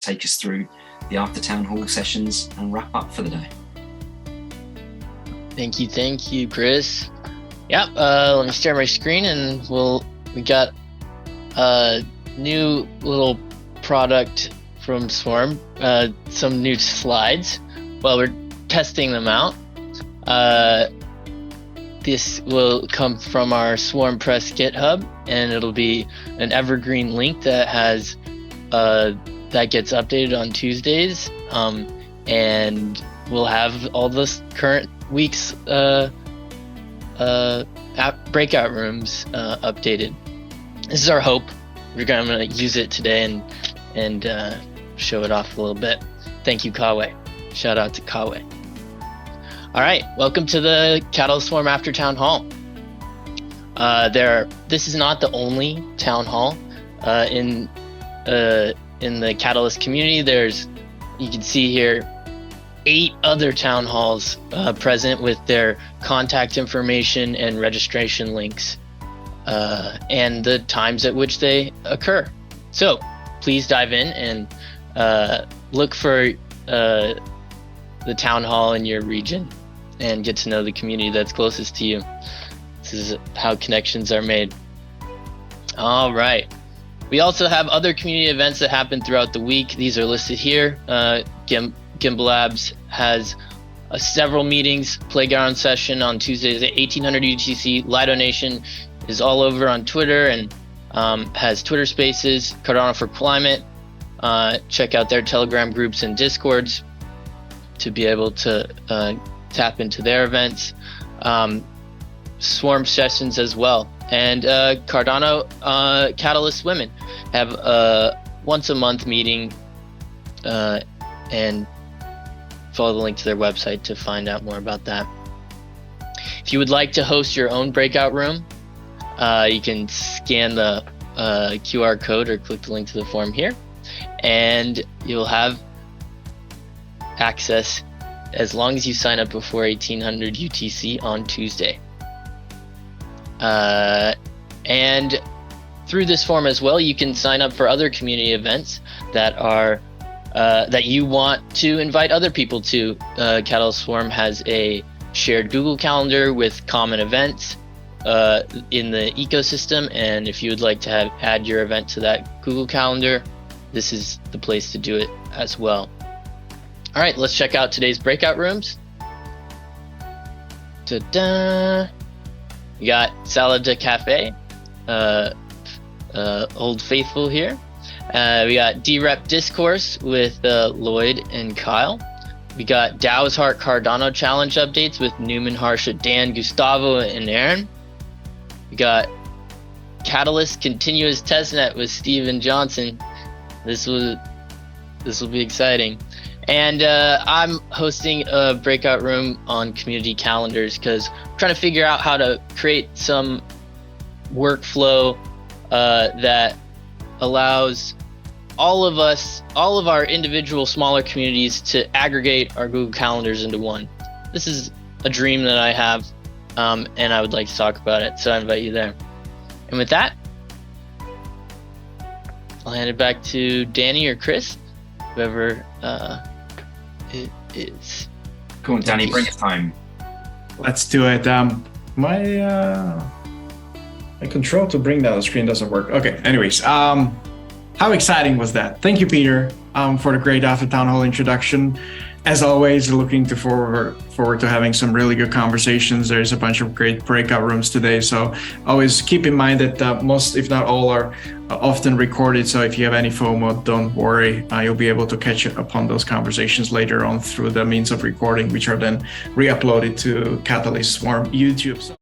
take us through the after town hall sessions and wrap up for the day. Thank you, Chris. Yep, let me share my screen and we got a new little product from Swarm, some new slides. Well, we're testing them out. This will come from our Swarm Press GitHub, and it'll be an evergreen link that has that gets updated on Tuesdays, and we'll have all this current week's breakout rooms updated. This is our hope. We're gonna use it today and show it off a little bit. Thank you, Kawe. Shout out to Kawe. All right, welcome to the Catalyst Swarm After Town Hall. This is not the only town hall in the Catalyst community. You can see here 8 other town halls present with their contact information and registration links and the times at which they occur. So please dive in and look for the town hall in your region and get to know the community that's closest to you. This is how connections are made. All right. We also have other community events that happen throughout the week. These are listed here. Gimbal Labs has several meetings, playground session on Tuesdays at 1800 UTC. Lido Nation is all over on Twitter and has Twitter Spaces. Cardano for Climate. Check out their Telegram groups and Discords to be able to tap into their events. Swarm sessions as well. And Cardano Catalyst Women have a once a month meeting, and follow the link to their website to find out more about that. If you would like to host your own breakout room, you can scan the QR code or click the link to the form here, and you'll have access as long as you sign up before 1800 UTC on Tuesday. And through this form as well, you can sign up for other community events that are that you want to invite other people to. Catalyst Swarm has a shared Google Calendar with common events in the ecosystem, and if you would like to add your event to that Google Calendar, this is the place to do it as well. All right, let's check out today's breakout rooms. Ta-da! We got Salad de Cafe, Old Faithful here. We got D-Rep Discourse with Lloyd and Kyle. We got DAO's Heart Cardano Challenge updates with Newman, Harsha, Dan, Gustavo, and Aaron. We got Catalyst Continuous Testnet with Steven Johnson. This will be exciting. And I'm hosting a breakout room on community calendars because I'm trying to figure out how to create some workflow that allows all of our individual smaller communities to aggregate our Google Calendars into one. This is a dream that I have, and I would like to talk about it, so I invite you there. And with that, I'll hand it back to Danny or Chris, whoever it is. Come on, Danny, bring it home. Let's do it. My control to bring down the screen doesn't work. Okay, anyways, how exciting was that? Thank you, Peter, for the great After Town Hall introduction. As always, looking forward to having some really good conversations. There's a bunch of great breakout rooms today, so always keep in mind that most, if not all, are often recorded. So if you have any FOMO, don't worry. You'll be able to catch up on those conversations later on through the means of recording, which are then re-uploaded to Catalyst Swarm YouTube.